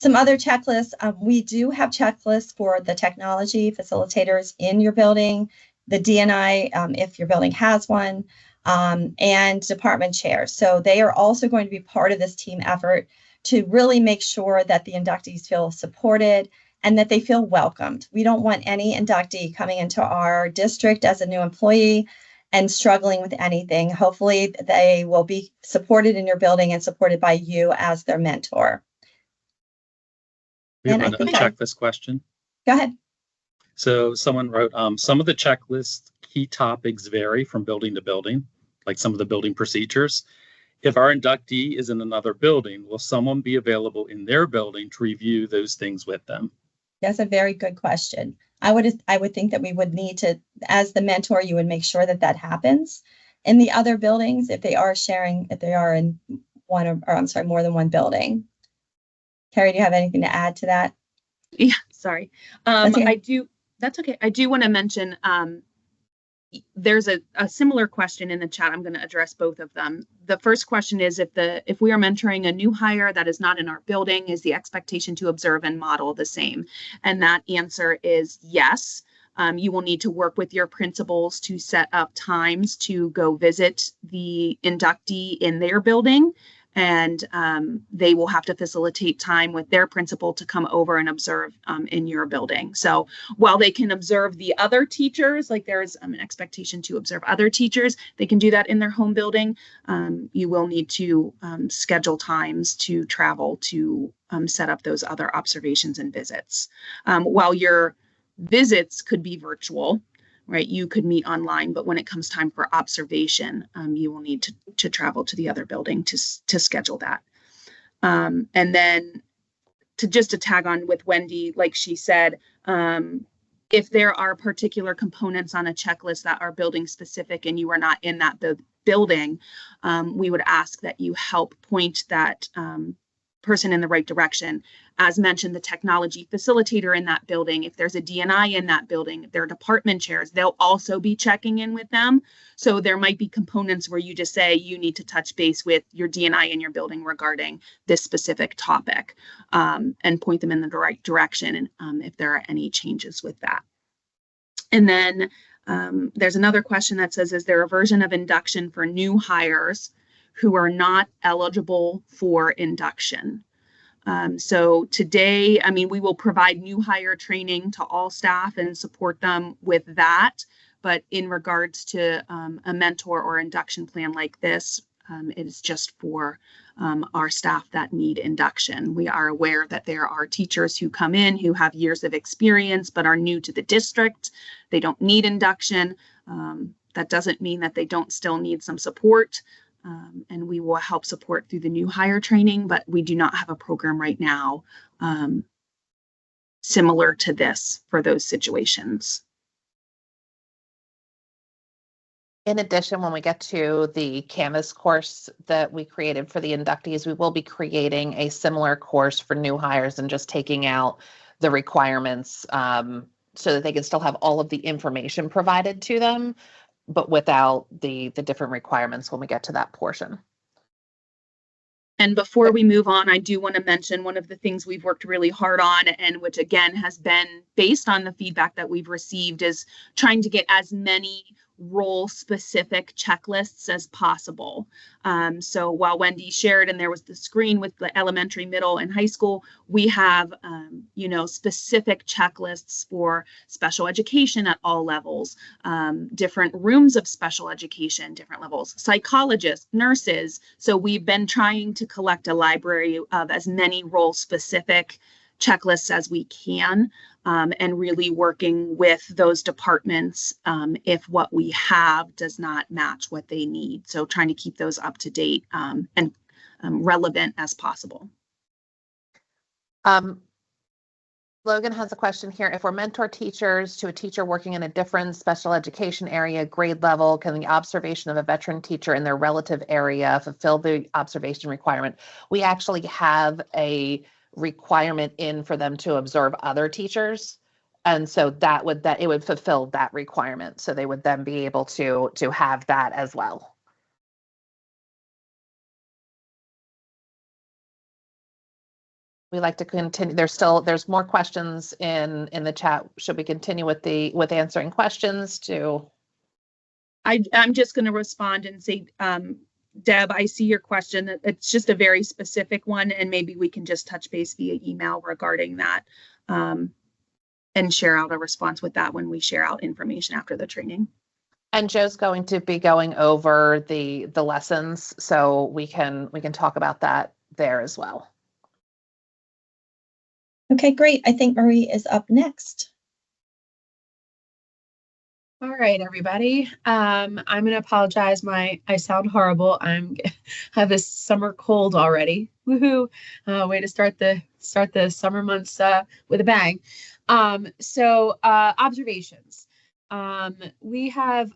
Some other checklists, we do have checklists for the technology facilitators in your building, the DNI, if your building has one, and department chairs. So they are also going to be part of this team effort to really make sure that the inductees feel supported and that they feel welcomed. We don't want any inductee coming into our district as a new employee and struggling with anything. Hopefully they will be supported in your building and supported by you as their mentor. We have another checklist question. Go ahead. So someone wrote, some of the checklist key topics vary from building to building, like some of the building procedures. If our inductee is in another building, will someone be available in their building to review those things with them? That's a very good question. I would think that we would need to, as the mentor, you would make sure that that happens in the other buildings if they are in one or I'm sorry, more than one building. Carrie, do you have anything to add to that? Yeah, sorry. I do. That's okay. I do want to mention there's a similar question in the chat. I'm going to address both of them. The first question is if we are mentoring a new hire that is not in our building, is the expectation to observe and model the same? And that answer is yes. You will need to work with your principals to set up times to go visit the inductee in their building. And they will have to facilitate time with their principal to come over and observe in your building. So while they can observe the other teachers, like there's an expectation to observe other teachers, they can do that in their home building. You will need to schedule times to travel to set up those other observations and visits. While your visits could be virtual, right? You could meet online, but when it comes time for observation, you will need to travel to the other building to schedule that. And then to tag on with Wendy, like she said, if there are particular components on a checklist that are building specific and you are not in that building, we would ask that you help point that person in the right direction. As mentioned, the technology facilitator in that building, if there's a DNI in that building, their department chairs, they'll also be checking in with them. So there might be components where you just say you need to touch base with your DNI in your building regarding this specific topic, and point them in the right direction, and if there are any changes with that. And then there's another question that says, is there a version of induction for new hires who are not eligible for induction? So today, we will provide new hire training to all staff and support them with that. But in regards to a mentor or induction plan like this, it is just for our staff that need induction. We are aware that there are teachers who come in who have years of experience but are new to the district. They don't need induction. That doesn't mean that they don't still need some support. And we will help support through the new hire training, but we do not have a program right now similar to this for those situations. In addition, when we get to the Canvas course that we created for the inductees, we will be creating a similar course for new hires and just taking out the requirements so that they can still have all of the information provided to them, but without the different requirements when we get to that portion. And before we move on, I do want to mention one of the things we've worked really hard on, and which again has been based on the feedback that we've received, is trying to get as many role specific checklists as possible. So while Wendy shared and there was the screen with the elementary, middle, and high school, we have specific checklists for special education at all levels, different rooms of special education, different levels, psychologists, nurses. So we've been trying to collect a library of as many role specific checklists as we can, and really working with those departments if what we have does not match what they need. So trying to keep those up to date and relevant as possible. Logan has a question here. If we're mentor teachers to a teacher working in a different special education area, grade level, can the observation of a veteran teacher in their relative area fulfill the observation requirement? We actually have a requirement in for them to observe other teachers, and so it would fulfill that requirement, so they would then be able to have that as well. we like to continue. There's more questions in the chat. Should we continue with answering questions to? I'm just going to respond and say, Deb, I see your question. It's just a very specific one, and maybe we can just touch base via email regarding that, and share out a response with that when we share out information after the training. And Joe's going to be going over the lessons, so we can talk about that there as well. Okay, great. I think Marie is up next. All right, everybody. I'm going to apologize. I sound horrible. Have this summer cold already. Woohoo! Way to start the summer months with a bang. So observations. We have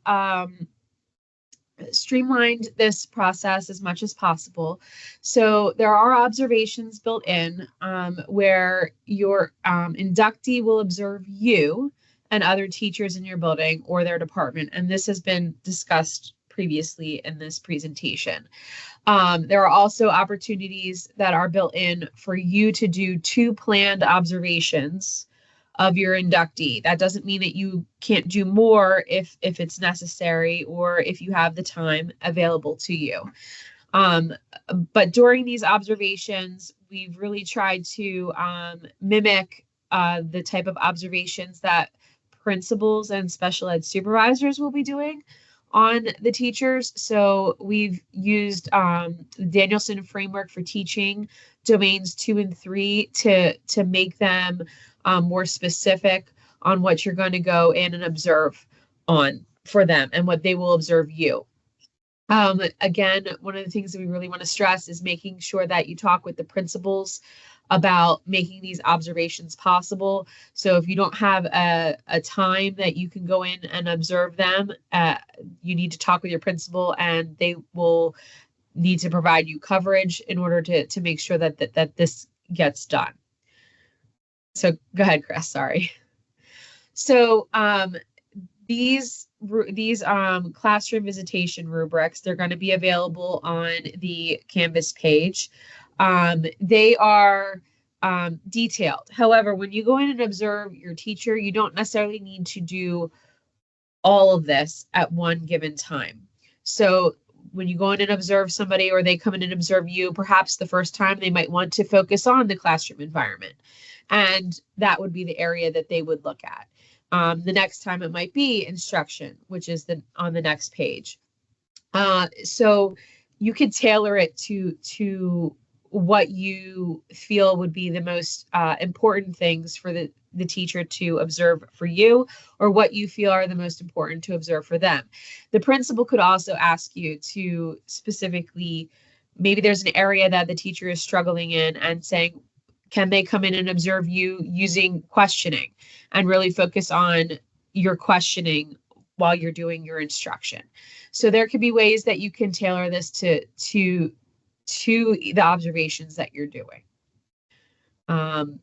streamlined this process as much as possible. So there are observations built in where your inductee will observe you and other teachers in your building or their department. And this has been discussed previously in this presentation. There are also opportunities that are built in for you to do 2 planned observations of your inductee. That doesn't mean that you can't do more if it's necessary or if you have the time available to you. But during these observations, we've really tried to mimic the type of observations that principals and special ed supervisors will be doing on the teachers. So we've used the Danielson framework for teaching domains 2 and 3 to make them more specific on what you're going to go in and observe on for them and what they will observe you. Again, one of the things that we really want to stress is making sure that you talk with the principals about making these observations possible. So if you don't have a time that you can go in and observe them, you need to talk with your principal, and they will need to provide you coverage in order to make sure that this gets done. So go ahead, Chris, sorry. So these classroom visitation rubrics, they're going to be available on the Canvas page. They are detailed. However, when you go in and observe your teacher, you don't necessarily need to do all of this at one given time. So when you go in and observe somebody, or they come in and observe you, perhaps the first time they might want to focus on the classroom environment. And that would be the area that they would look at. The next time it might be instruction, which is on the next page. So you could tailor it to what you feel would be the most important things for the teacher to observe for you, or what you feel are the most important to observe for them. The principal could also ask you to specifically, maybe there's an area that the teacher is struggling in and saying, can they come in and observe you using questioning and really focus on your questioning while you're doing your instruction? So there could be ways that you can tailor this to the observations that you're doing. And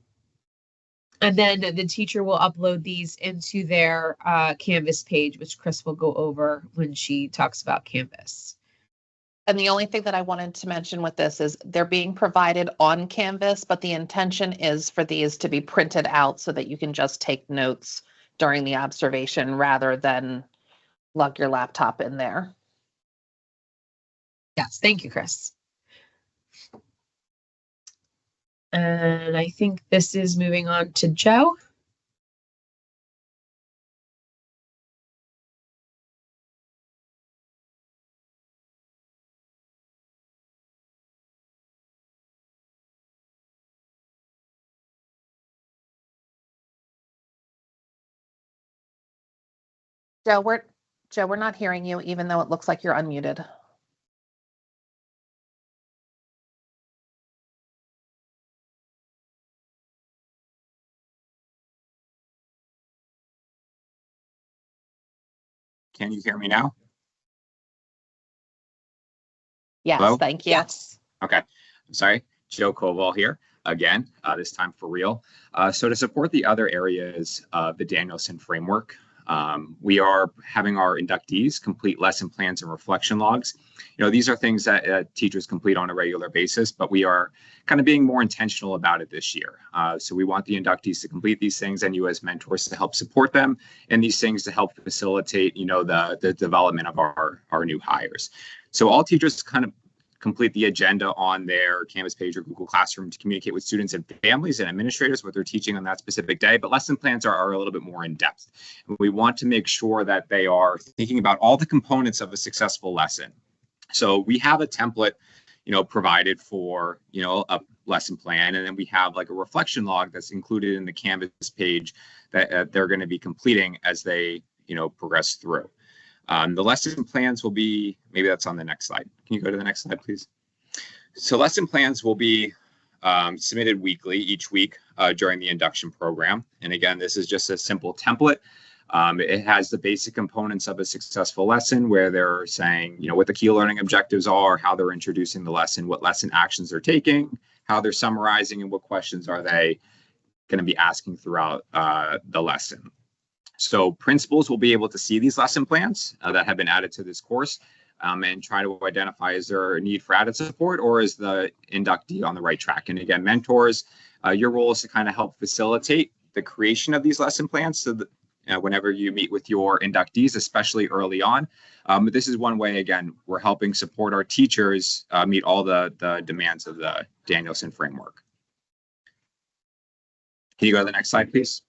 then the teacher will upload these into their Canvas page, which Chris will go over when she talks about Canvas. And the only thing that I wanted to mention with this is they're being provided on Canvas, but the intention is for these to be printed out so that you can just take notes during the observation rather than lug your laptop in there. Yes, thank you, Chris. And I think this is moving on to Joe. Joe, we're not hearing you, even though it looks like you're unmuted. Can you hear me now? Yes, Hello? thank you. Yes. Okay, I'm sorry. Joe Koval here again, this time for real. So to support the other areas of the Danielson framework, We are having our inductees complete lesson plans and reflection logs. These are things that teachers complete on a regular basis, but we are kind of being more intentional about it this year. So we want the inductees to complete these things and you as mentors to help support them and these things to help facilitate, the development of our new hires. So all teachers kind of complete the agenda on their Canvas page or Google Classroom to communicate with students and families and administrators what they're teaching on that specific day. But lesson plans are a little bit more in depth. We want to make sure that they are thinking about all the components of a successful lesson. So we have a template, provided for, a lesson plan. And then we have like a reflection log that's included in the Canvas page that they're going to be completing as they, progress through. The lesson plans will be, maybe that's on the next slide. Can you go to the next slide, please? So lesson plans will be submitted weekly, each week during the induction program. And again, this is just a simple template. It has the basic components of a successful lesson where they're saying, what the key learning objectives are, how they're introducing the lesson, what lesson actions they're taking, how they're summarizing, and what questions are they going to be asking throughout the lesson. So principals will be able to see these lesson plans that have been added to this course and try to identify, is there a need for added support or is the inductee on the right track? And again, mentors, your role is to kind of help facilitate the creation of these lesson plans so that whenever you meet with your inductees, especially early on. But this is one way, again, we're helping support our teachers meet all the demands of the Danielson framework. Can you go to the next slide, please?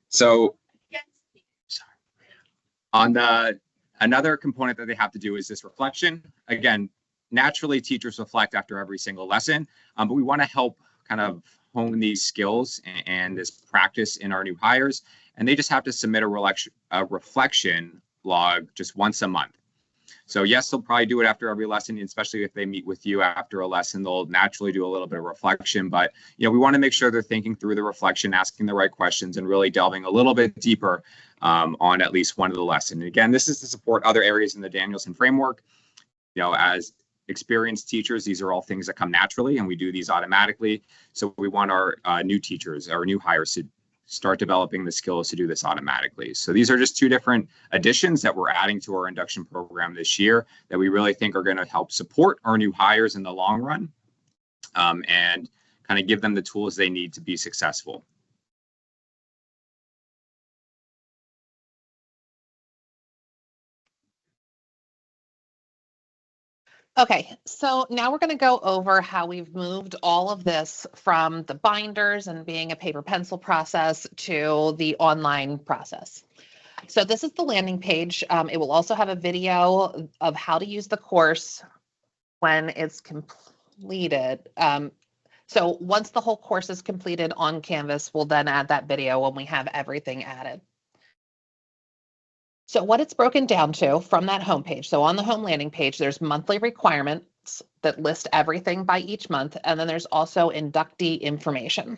So on another component that they have to do is this reflection. Again, naturally teachers reflect after every single lesson, but we want to help kind of hone these skills and this practice in our new hires. And they just have to submit a reflection log just once a month. So yes, they'll probably do it after every lesson, especially if they meet with you after a lesson, they'll naturally do a little bit of reflection. But we want to make sure they're thinking through the reflection, asking the right questions, and really delving a little bit deeper on at least one of the lessons. And again, this is to support other areas in the Danielson framework. As experienced teachers, these are all things that come naturally, and we do these automatically. So we want our new teachers, our new hires, to start developing the skills to do this automatically. So these are just two different additions that we're adding to our induction program this year that we really think are going to help support our new hires in the long run and kind of give them the tools they need to be successful. Okay, so now we're going to go over how we've moved all of this from the binders and being a paper pencil process to the online process. So this is the landing page. It will also have a video of how to use the course when it's completed. So once the whole course is completed on Canvas, we'll then add that video when we have everything added. So what it's broken down to from that homepage. So on the home landing page, there's monthly requirements that list everything by each month. And then there's also inductee information.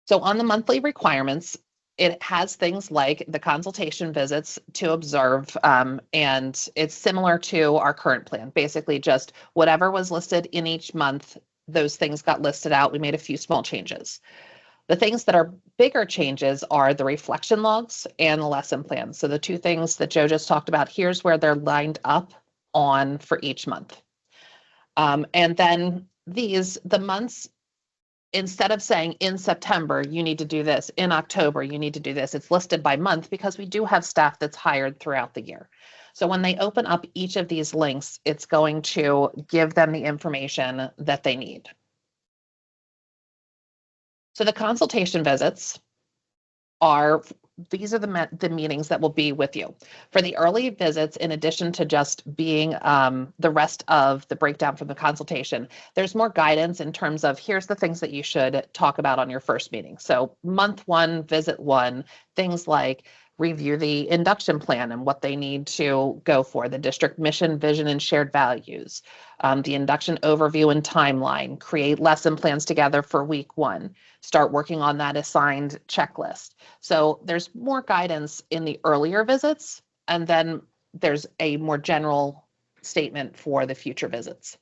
So on the monthly requirements, it has things like the consultation visits to observe, and it's similar to our current plan. Basically just whatever was listed in each month, those things got listed out. We made a few small changes. The things that are bigger changes are the reflection logs and the lesson plans. So the two things that Joe just talked about, here's where they're lined up on for each month. And then the months, instead of saying in September, you need to do this, in October, you need to do this, it's listed by month because we do have staff that's hired throughout the year. So when they open up each of these links, it's going to give them the information that they need. So the consultation visits these are the meetings that will be with you. For the early visits, in addition to just being the rest of the breakdown from the consultation, there's more guidance in terms of here's the things that you should talk about on your first meeting. So month one, visit one, things like review the induction plan and what they need to go for, the district mission, vision, and shared values, the induction overview and timeline, create lesson plans together for week one, start working on that assigned checklist. So there's more guidance in the earlier visits, and then there's a more general statement for the future visits.